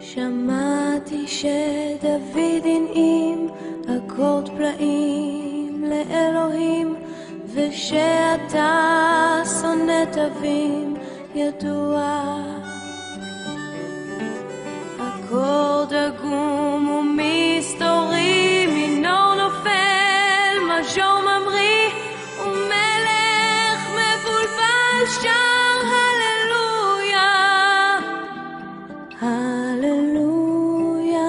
שמעתי שדוד הנעים אקורד פלאים לאלוהים, ושאתה שונא תווים ידוע. אקורד עגום ומסתורי, מינור נופל, מז'ור ממריא, ומלך מבולבל שר הללויה, הללויה,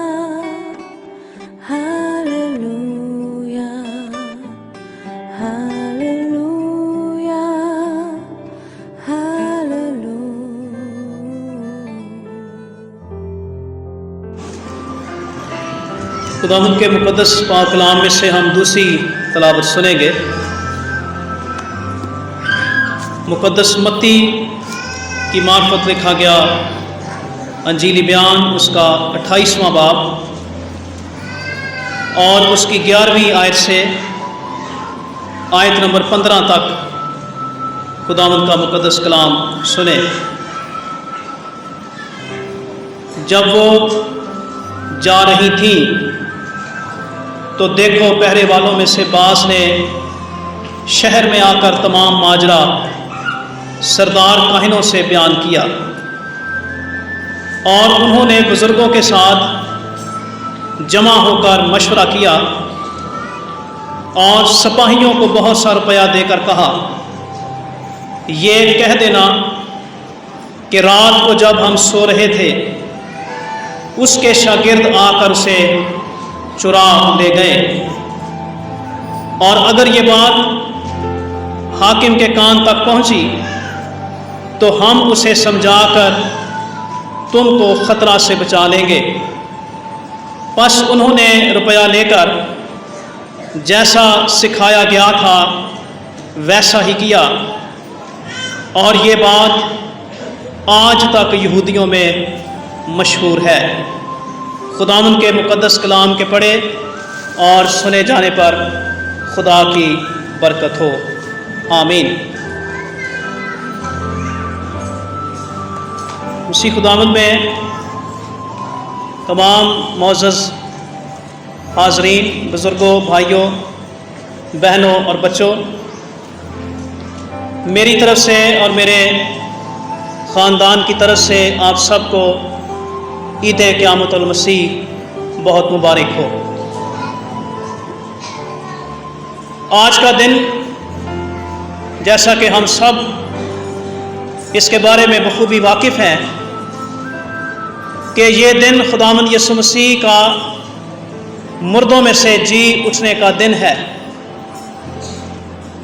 הללויה, הללויה, הללויה. خداوند کے مقدس پاک کلام میں سے ہم دوسری تلاوت سنیں گے۔ مقدس متی کی معرفت لکھا گیا انجیلی بیان اس کا 28واں باب اور اس کی 11ویں آیت سے آیت نمبر 15 تک خداوند کا مقدس کلام سنیں۔ جب وہ جا رہی تھیں تو دیکھو پہرے والوں میں سے بعض نے شہر میں آ کر تمام ماجرا سردار کاہنوں سے بیان کیا، اور انہوں نے بزرگوں کے ساتھ جمع ہو کر مشورہ کیا اور سپاہیوں کو بہت سا روپیہ دے کر کہا، یہ کہہ دینا کہ رات کو جب ہم سو رہے تھے اس کے شاگرد آ کر اسے چرا لے گئے، اور اگر یہ بات حاکم کے کان تک پہنچی تو ہم اسے سمجھا کر تم کو خطرہ سے بچا لیں گے۔ پس انہوں نے روپیہ لے کر جیسا سکھایا گیا تھا ویسا ہی کیا، اور یہ بات آج تک یہودیوں میں مشہور ہے۔ خداوند کے مقدس کلام کے پڑھے اور سنے جانے پر خدا کی برکت ہو، آمین۔ اسی خداوند میں تمام معزز حاضرین، بزرگوں، بھائیوں، بہنوں اور بچوں، میری طرف سے اور میرے خاندان کی طرف سے آپ سب کو عید قیامت المسیح بہت مبارک ہو۔ آج کا دن جیسا کہ ہم سب اس کے بارے میں بخوبی واقف ہیں کہ یہ دن خداوند یسوع مسیح کا مردوں میں سے جی اٹھنے کا دن ہے۔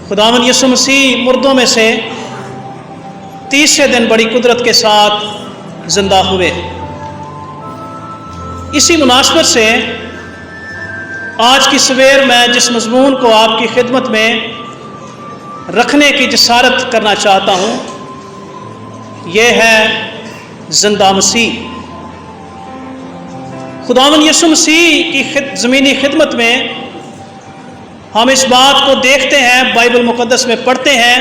خداوند یسوع مسیح مردوں میں سے تیسرے دن بڑی قدرت کے ساتھ زندہ ہوئے۔ اسی مناسبت سے آج کی سویر میں جس مضمون کو آپ کی خدمت میں رکھنے کی جسارت کرنا چاہتا ہوں یہ ہے زندہ مسیح۔ خداوند یسوع مسیح کی زمینی خدمت میں ہم اس بات کو دیکھتے ہیں، بائبل مقدس میں پڑھتے ہیں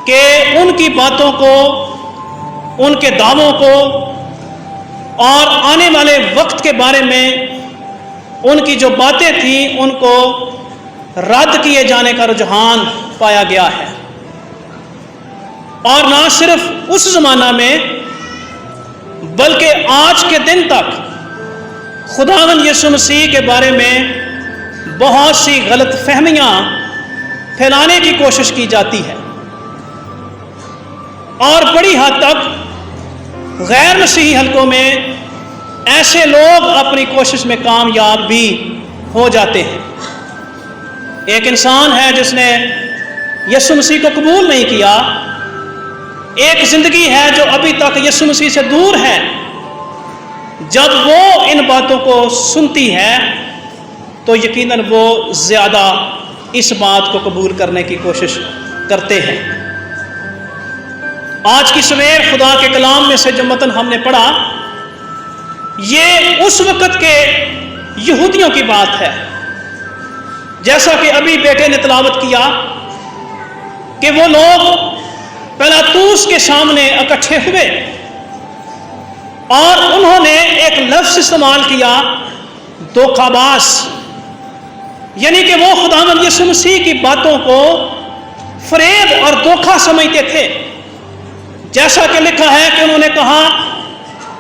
کہ ان کی باتوں کو، ان کے دعووں کو اور آنے والے وقت کے بارے میں ان کی جو باتیں تھیں ان کو رد کیے جانے کا رجحان پایا گیا ہے۔ اور نہ صرف اس زمانہ میں بلکہ آج کے دن تک خداوند یسوع مسیح کے بارے میں بہت سی غلط فہمیاں پھیلانے کی کوشش کی جاتی ہے، اور بڑی حد تک غیر مسیحی حلقوں میں ایسے لوگ اپنی کوشش میں کامیاب بھی ہو جاتے ہیں۔ ایک انسان ہے جس نے یسوع مسیح کو قبول نہیں کیا، ایک زندگی ہے جو ابھی تک یسوع مسیح سے دور ہے، جب وہ ان باتوں کو سنتی ہے تو یقیناً وہ زیادہ اس بات کو قبول کرنے کی کوشش کرتے ہیں۔ آج کی سویر خدا کے کلام میں سے جو متن ہم نے پڑھا یہ اس وقت کے یہودیوں کی بات ہے، جیسا کہ ابھی بیٹے نے تلاوت کیا کہ وہ لوگ پلاطوس کے سامنے اکٹھے ہوئے اور انہوں نے ایک لفظ استعمال کیا، دھوکہ باز، یعنی کہ وہ خداوند یسوع مسیح کی باتوں کو فریب اور دھوکہ سمجھتے تھے۔ جیسا کہ لکھا ہے کہ انہوں نے کہا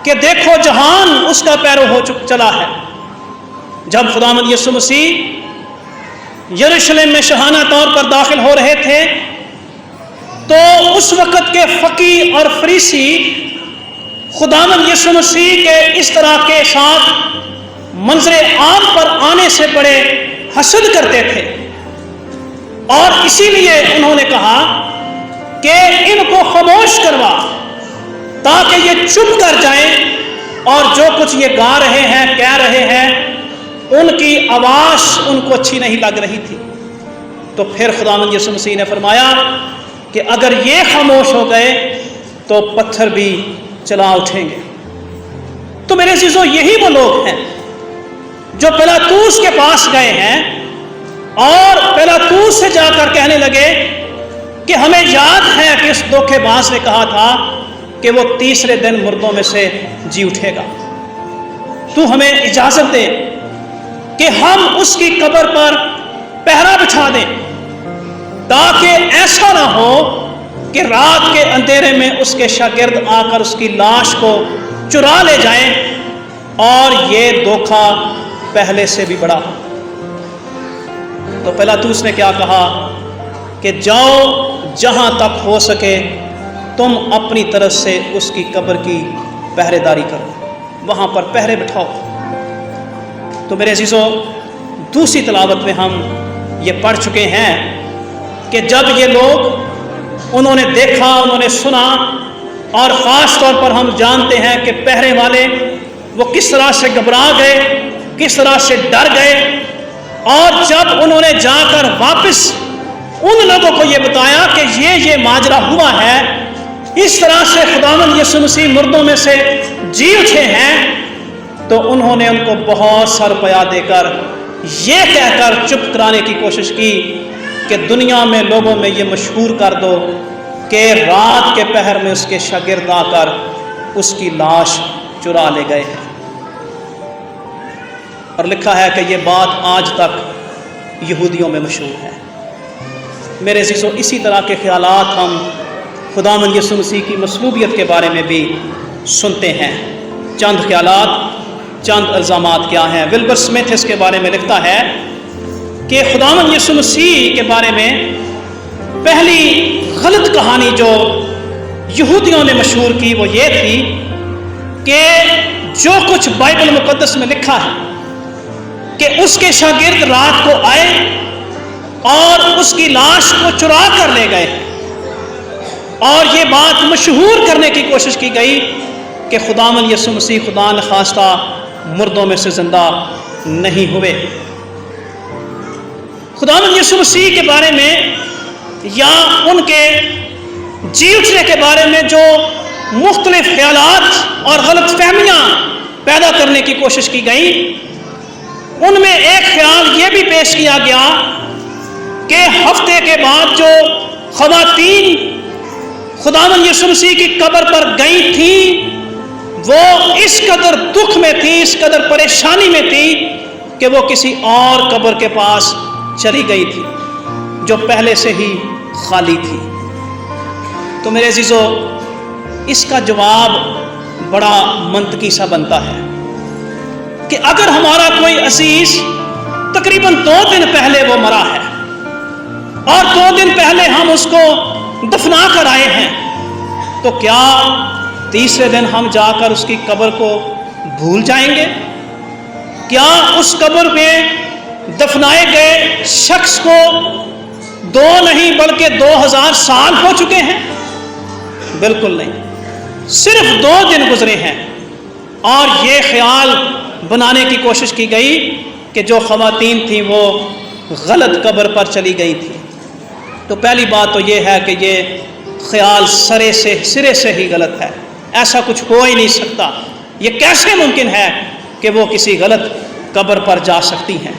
کہ دیکھو جہان اس کا پیرو ہو چلا ہے۔ جب خداوند یسوع مسیح یروشلم میں شاہانہ طور پر داخل ہو رہے تھے تو اس وقت کے فقی اور فریسی خداوند یسوع مسیح کے اس طرح کے ساتھ منظر عام پر آنے سے بڑے حسد کرتے تھے، اور اسی لیے انہوں نے کہا کہ ان کو خاموش کروا تاکہ یہ چپ کر جائیں، اور جو کچھ یہ گا رہے ہیں، کہہ رہے ہیں، ان کی آواز ان کو اچھی نہیں لگ رہی تھی۔ تو پھر خداوند یسوع مسیح نے فرمایا کہ اگر یہ خاموش ہو گئے تو پتھر بھی چلا اٹھیں گے۔ تو میرے عزیزو، یہی وہ لوگ ہیں جو پلاطوس کے پاس گئے ہیں اور پلاطوس سے جا کر کہنے لگے کہ ہمیں یاد ہے کہ اس دھوکے باز نے کہا تھا کہ وہ تیسرے دن مردوں میں سے جی اٹھے گا، تو ہمیں اجازت دے کہ ہم اس کی قبر پر پہرا بچھا دیں، تاکہ ایسا نہ ہو کہ رات کے اندھیرے میں اس کے شاگرد آ کر اس کی لاش کو چرا لے جائیں اور یہ دھوکہ پہلے سے بھی بڑا ہو۔ تو پلاطوس نے کیا کہا کہ جاؤ، جہاں تک ہو سکے تم اپنی طرف سے اس کی قبر کی پہرے داری کرو، وہاں پر پہرے بٹھاؤ۔ تو میرے عزیزو، دوسری تلاوت میں ہم یہ پڑھ چکے ہیں کہ جب یہ لوگ انہوں نے دیکھا، انہوں نے سنا، اور خاص طور پر ہم جانتے ہیں کہ پہرے والے وہ کس طرح سے گھبرا گئے، کس طرح سے ڈر گئے، اور جب انہوں نے جا کر واپس ان لوگوں کو یہ بتایا کہ یہ ماجرا ہوا ہے، اس طرح سے خداوند یسوع مسیح مردوں میں سے جی اٹھے ہیں، تو انہوں نے ان کو بہت سا روپیہ دے کر یہ کہہ کر چپ کرانے کی کوشش کی کہ دنیا میں لوگوں میں یہ مشہور کر دو کہ رات کے پہر میں اس کے شاگرد آ کر اس کی لاش چرا لے گئے ہیں۔ اور لکھا ہے کہ یہ بات آج تک یہودیوں میں مشہور ہے۔ میرے عزیزو، اسی طرح کے خیالات ہم خداوند یسوع مسیح کی مصلوبیت کے بارے میں بھی سنتے ہیں۔ چند خیالات، چند الزامات کیا ہیں؟ ولبر سمتھ اس کے بارے میں لکھتا ہے کہ خداوند یسوع مسیح کے بارے میں پہلی غلط کہانی جو یہودیوں نے مشہور کی وہ یہ تھی کہ جو کچھ بائبل مقدس میں لکھا ہے کہ اس کے شاگرد رات کو آئے اور اس کی لاش کو چرا کر لے گئے، اور یہ بات مشہور کرنے کی کوشش کی گئی کہ خداوند یسوع مسیح خدا نخواستہ مردوں میں سے زندہ نہیں ہوئے۔ خداوند یسوع مسیح کے بارے میں یا ان کے جی اٹھنے کے بارے میں جو مختلف خیالات اور غلط فہمیاں پیدا کرنے کی کوشش کی گئی، ان میں ایک خیال یہ بھی پیش کیا گیا کہ ہفتے کے بعد جو خواتین خداوند یسوع مسیح کی قبر پر گئی تھیں وہ اس قدر دکھ میں تھی، اس قدر پریشانی میں تھی کہ وہ کسی اور قبر کے پاس چلی گئی تھی جو پہلے سے ہی خالی تھی۔ تو میرے عزیزو، اس کا جواب بڑا منطقی سا بنتا ہے کہ اگر ہمارا کوئی عزیز تقریباً 2 دن پہلے وہ مرا ہے اور 2 دن پہلے ہم اس کو دفنا کر آئے ہیں، تو کیا تیسرے دن ہم جا کر اس کی قبر کو بھول جائیں گے؟ کیا اس قبر میں دفنائے گئے شخص کو 2 نہیں بلکہ 2000 سال ہو چکے ہیں؟ بالکل نہیں، صرف 2 دن گزرے ہیں، اور یہ خیال بنانے کی کوشش کی گئی کہ جو خواتین تھیں وہ غلط قبر پر چلی گئی تھی۔ تو پہلی بات تو یہ ہے کہ یہ خیال سرے سے ہی غلط ہے، ایسا کچھ ہو ہی نہیں سکتا۔ یہ کیسے ممکن ہے کہ وہ کسی غلط قبر پر جا سکتی ہیں؟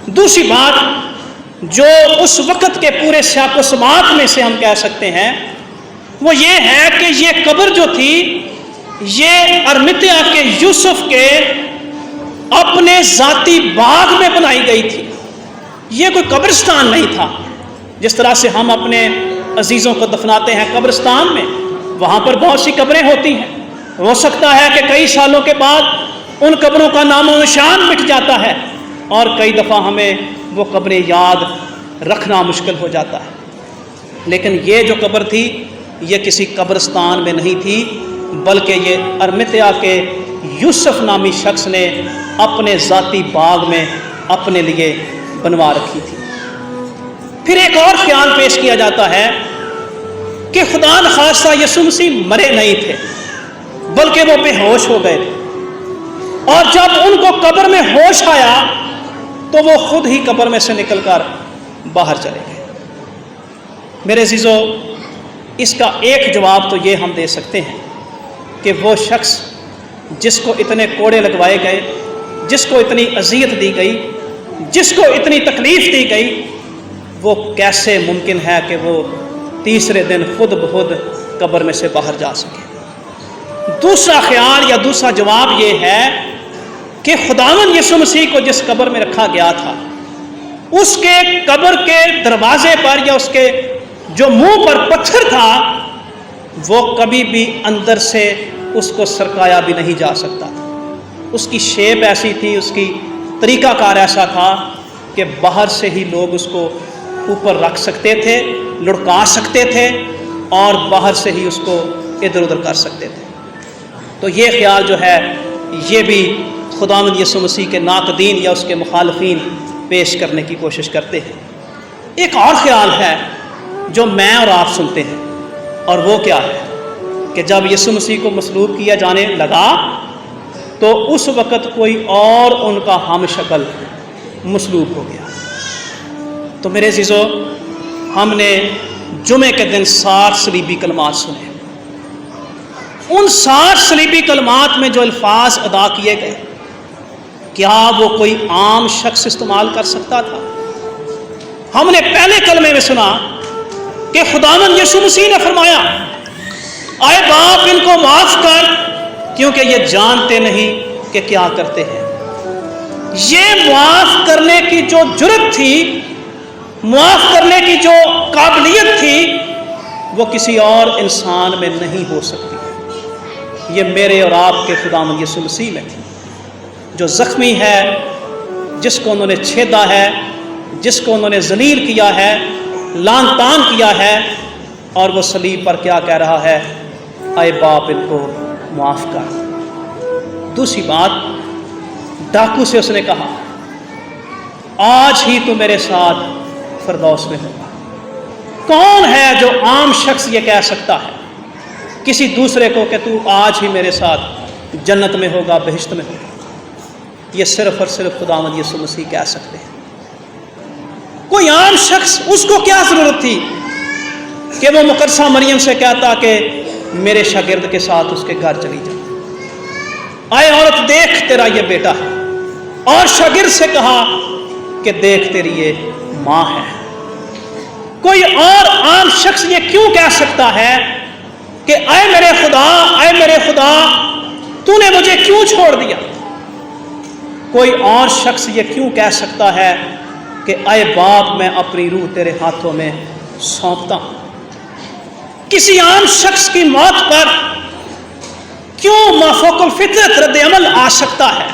دوسری بات جو اس وقت کے پورے سیاق و سماعت میں سے ہم کہہ سکتے ہیں وہ یہ ہے کہ یہ قبر جو تھی یہ ارمتیا کے یوسف کے اپنے ذاتی باغ میں بنائی گئی تھی، یہ کوئی قبرستان نہیں تھا۔ جس طرح سے ہم اپنے عزیزوں کو دفناتے ہیں قبرستان میں، وہاں پر بہت سی قبریں ہوتی ہیں، ہو سکتا ہے کہ کئی سالوں کے بعد ان قبروں کا نام و نشان مٹ جاتا ہے، اور کئی دفعہ ہمیں وہ قبریں یاد رکھنا مشکل ہو جاتا ہے۔ لیکن یہ جو قبر تھی یہ کسی قبرستان میں نہیں تھی، بلکہ یہ ارمتیا کے یوسف نامی شخص نے اپنے ذاتی باغ میں اپنے لیے بنوا رکھی تھی۔ پھر ایک اور خیال پیش کیا جاتا ہے کہ خدا نخواستہ یسوع مسیح مرے نہیں تھے، بلکہ وہ بے ہوش ہو گئے تھے، اور جب ان کو قبر میں ہوش آیا تو وہ خود ہی قبر میں سے نکل کر باہر چلے گئے۔ میرے عزیزو، اس کا ایک جواب تو یہ ہم دے سکتے ہیں کہ وہ شخص جس کو اتنے کوڑے لگوائے گئے، جس کو اتنی اذیت دی گئی، جس کو اتنی تکلیف دی گئی، وہ کیسے ممکن ہے کہ وہ تیسرے دن خود بخود قبر میں سے باہر جا سکے؟ دوسرا خیال یا دوسرا جواب یہ ہے کہ خداوند یسوع مسیح کو جس قبر میں رکھا گیا تھا، اس کے قبر کے دروازے پر یا اس کے جو منہ پر پتھر تھا، وہ کبھی بھی اندر سے اس کو سرکایا بھی نہیں جا سکتا تھا۔ اس کی شیپ ایسی تھی، اس کی طریقہ کار ایسا تھا کہ باہر سے ہی لوگ اس کو اوپر رکھ سکتے تھے، لڑکا سکتے تھے، اور باہر سے ہی اس کو ادھر ادھر کر سکتے تھے۔ تو یہ خیال جو ہے یہ بھی خداوند یسوع مسیح کے ناقدین یا اس کے مخالفین پیش کرنے کی کوشش کرتے ہیں۔ ایک اور خیال ہے جو میں اور آپ سنتے ہیں، اور وہ کیا ہے کہ جب یسوع مسیح کو مصلوب کیا جانے لگا تو اس وقت کوئی اور ان کا ہم شکل مصلوب ہو گیا۔ تو میرے عزیزو، ہم نے جمعے کے دن 60 صلیبی کلمات سنے۔ ان 60 صلیبی کلمات میں جو الفاظ ادا کیے گئے، کیا وہ کوئی عام شخص استعمال کر سکتا تھا؟ ہم نے پہلے کلمے میں سنا کہ خداوند یسوع مسیح نے فرمایا، اے باپ ان کو معاف کر کیونکہ یہ جانتے نہیں کہ کیا کرتے ہیں۔ یہ معاف کرنے کی جو جرت تھی، معاف کرنے کی جو قابلیت تھی، وہ کسی اور انسان میں نہیں ہو سکتی، یہ میرے اور آپ کے خداوند یسوع مسیح میں تھی، جو زخمی ہے، جس کو انہوں نے چھیدا ہے، جس کو انہوں نے ذلیل کیا ہے، لعن طعن کیا ہے، اور وہ صلیب پر کیا کہہ رہا ہے؟ اے باپ ان کو معاف کر۔ دوسری بات، ڈاکو سے اس نے کہا، آج ہی تو میرے ساتھ فردوس میں ہوگا۔ کون ہے جو عام شخص یہ کہہ سکتا ہے کسی دوسرے کو کہ تو آج ہی میرے ساتھ جنت میں ہوگا، بہشت میں ہوگا؟ یہ صرف اور صرف خداوند یسوع مسیح کہہ سکتے ہیں۔ کوئی عام شخص، اس کو کیا ضرورت تھی کہ وہ مقدسہ مریم سے کہتا کہ میرے شاگرد کے ساتھ اس کے گھر چلی جا، اے عورت دیکھ تیرا یہ بیٹا ہے، اور شاگرد سے کہا کہ دیکھ تیری یہ ماں ہے۔ کوئی اور عام شخص یہ کیوں کہہ سکتا ہے کہ اے میرے خدا، اے میرے خدا، تو نے مجھے کیوں چھوڑ دیا؟ کوئی اور شخص یہ کیوں کہہ سکتا ہے کہ اے باپ میں اپنی روح تیرے ہاتھوں میں سونپتا ہوں؟ کسی عام شخص کی موت پر کیوں مافوق الفطرت رد عمل آ سکتا ہے؟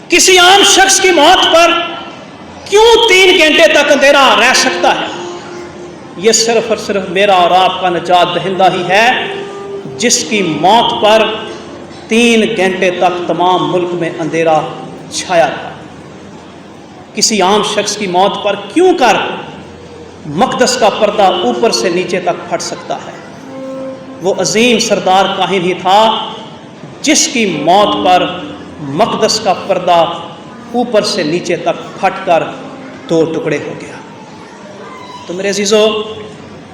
کسی عام شخص کی موت پر کیوں 3 گھنٹے تک اندھیرا رہ سکتا ہے؟ یہ صرف اور صرف میرا اور آپ کا نجات دہندہ ہی ہے، جس کی موت پر 3 گھنٹے تک تمام ملک میں اندھیرا چھایا تھا۔ کسی عام شخص کی موت پر کیوں کر مقدس کا پردہ اوپر سے نیچے تک پھٹ سکتا ہے؟ وہ عظیم سردار کاہن ہی تھا جس کی موت پر مقدس کا پردہ اوپر سے نیچے تک پھٹ کر 2 ٹکڑے ہو گیا۔ تو میرے عزیزو،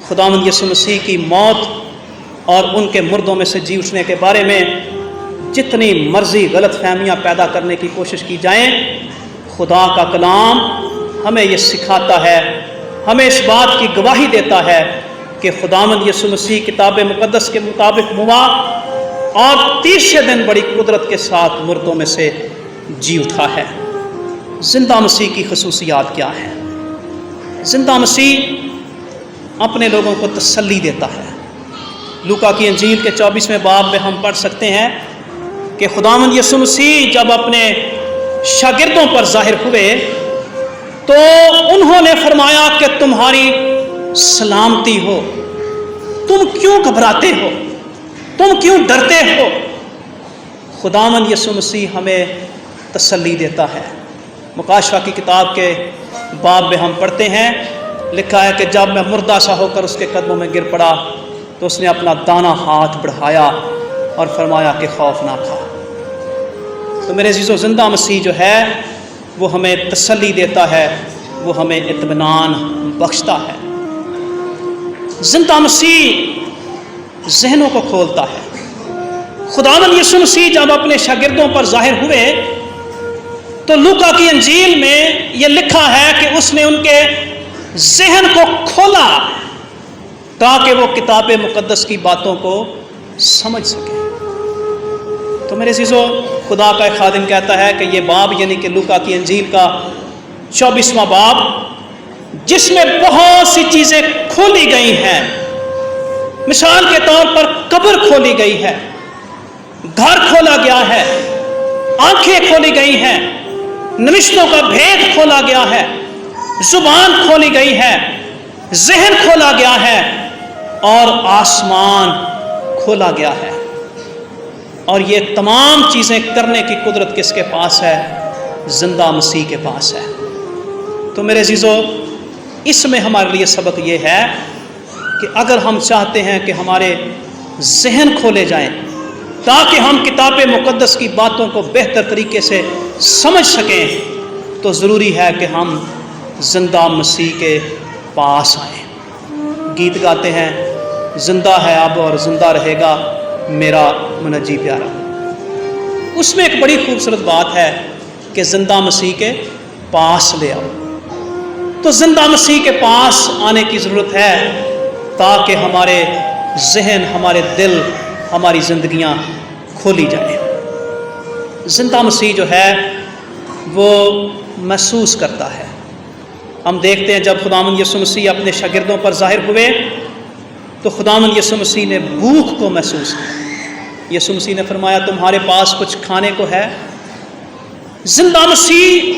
خداوند یسوع مسیح کی موت اور ان کے مردوں میں سے جی اٹھنے کے بارے میں جتنی مرضی غلط فہمیاں پیدا کرنے کی کوشش کی جائیں، خدا کا کلام ہمیں یہ سکھاتا ہے، ہمیں اس بات کی گواہی دیتا ہے کہ خداوند یسوع مسیح کتاب مقدس کے مطابق ہوا، اور تیسرے دن بڑی قدرت کے ساتھ مردوں میں سے جی اٹھا ہے۔ زندہ مسیح کی خصوصیات کیا ہیں؟ زندہ مسیح اپنے لوگوں کو تسلی دیتا ہے۔ لوکا کی انجیل کے 24ویں باب میں ہم پڑھ سکتے ہیں کہ خداوند یسوع مسیح جب اپنے شاگردوں پر ظاہر ہوئے تو انہوں نے فرمایا کہ تمہاری سلامتی ہو، تم کیوں گھبراتے ہو، تم کیوں ڈرتے ہو؟ خداوند یسوع مسیح ہمیں تسلی دیتا ہے۔ مکاشفہ کی کتاب کے باب میں ہم پڑھتے ہیں، لکھا ہے کہ جب میں مردہ سا ہو کر اس کے قدموں میں گر پڑا تو اس نے اپنا دانا ہاتھ بڑھایا اور فرمایا کہ خوف نہ کھا۔ تو میرے عزیزو، زندہ مسیح جو ہے وہ ہمیں تسلی دیتا ہے، وہ ہمیں اطمینان بخشتا ہے۔ زندہ مسیح ذہنوں کو کھولتا ہے۔ خداوند یسوع مسیح جب اپنے شاگردوں پر ظاہر ہوئے تو لوکا کی انجیل میں یہ لکھا ہے کہ اس نے ان کے ذہن کو کھولا تاکہ وہ کتاب مقدس کی باتوں کو سمجھ سکے۔ تو میرے عزیزو، خدا کا ایک خادم کہتا ہے کہ یہ باب یعنی کہ لوکا کی انجیل کا 24واں باب، جس میں بہت سی چیزیں کھولی گئی ہیں، مثال کے طور پر قبر کھولی گئی ہے، گھر کھولا گیا ہے، آنکھیں کھولی گئی ہیں، نوشتوں کا بھید کھولا گیا ہے، زبان کھولی گئی ہے، ذہن کھولا گیا ہے اور آسمان کھولا گیا ہے۔ اور یہ تمام چیزیں کرنے کی قدرت کس کے پاس ہے؟ زندہ مسیح کے پاس ہے۔ تو میرے عزیزو، اس میں ہمارے لیے سبق یہ ہے کہ اگر ہم چاہتے ہیں کہ ہمارے ذہن کھولے جائیں تاکہ ہم کتاب مقدس کی باتوں کو بہتر طریقے سے سمجھ سکیں، تو ضروری ہے کہ ہم زندہ مسیح کے پاس آئیں۔ گیت گاتے ہیں، زندہ ہے اب اور زندہ رہے گا میرا منجی پیارا۔ اس میں ایک بڑی خوبصورت بات ہے کہ زندہ مسیح کے پاس لے آؤ۔ تو زندہ مسیح کے پاس آنے کی ضرورت ہے تاکہ ہمارے ذہن، ہمارے دل، ہماری زندگیاں کھولی جائیں۔ زندہ مسیح جو ہے وہ محسوس کرتا ہے۔ ہم دیکھتے ہیں جب خداوند یسوع مسیح اپنے شاگردوں پر ظاہر ہوئے تو خداوند یسوع مسیح نے بھوک کو محسوس کیا۔ یسوع مسیح نے فرمایا تمہارے پاس کچھ کھانے کو ہے؟ زندہ مسیح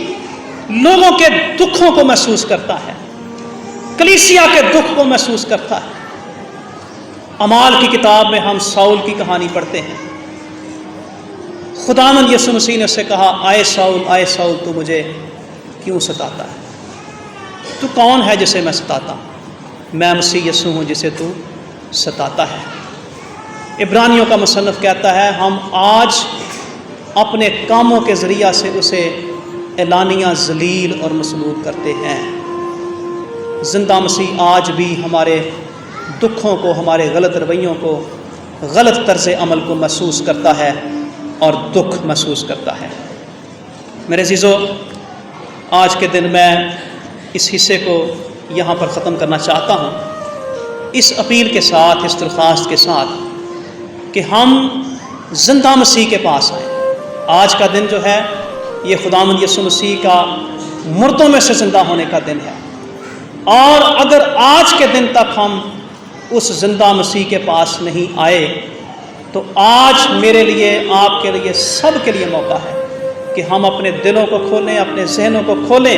لوگوں کے دکھوں کو محسوس کرتا ہے، کلیسیا کے دکھ کو محسوس کرتا ہے۔ اعمال کی کتاب میں ہم ساؤل کی کہانی پڑھتے ہیں۔ خداوند یسوع مسیح نے اس سے کہا، آئے ساؤل تو مجھے کیوں ستاتا ہے؟ تو کون ہے جسے میں ستاتا ہوں؟ میں مسیح یسوع ہوں جسے تو ستاتا ہے۔ عبرانیوں کا مصنف کہتا ہے ہم آج اپنے کاموں کے ذریعہ سے اسے اعلانیہ ذلیل اور مسلوط کرتے ہیں۔ زندہ مسیح آج بھی ہمارے دکھوں کو، ہمارے غلط رویوں کو، غلط طرز عمل کو محسوس کرتا ہے اور دکھ محسوس کرتا ہے۔ میرے عزیزو، آج کے دن میں اس حصے کو یہاں پر ختم کرنا چاہتا ہوں، اس اپیل کے ساتھ، اس درخواست کے ساتھ کہ ہم زندہ مسیح کے پاس آئیں۔ آج کا دن جو ہے یہ خداوند یسوع مسیح کا مردوں میں سے زندہ ہونے کا دن ہے، اور اگر آج کے دن تک ہم اس زندہ مسیح کے پاس نہیں آئے تو آج میرے لیے، آپ کے لیے، سب کے لیے موقع ہے کہ ہم اپنے دلوں کو کھولیں، اپنے ذہنوں کو کھولیں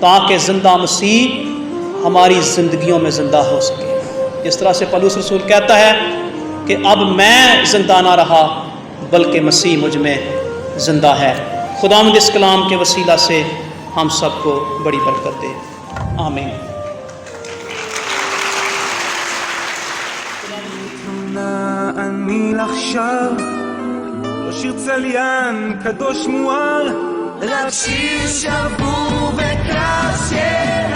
تاکہ زندہ مسیح ہماری زندگیوں میں زندہ ہو سکے۔ جس طرح سے پولس رسول کہتا ہے کہ اب میں زندہ نہ رہا بلکہ مسیح مجھ میں زندہ ہے۔ خداوند اس کلام کے وسیلہ سے ہم سب کو بڑی برکت دے، آمین۔ אני עכשיו לא שיר צליין קדוש מואר, רק שיר שבור וקשה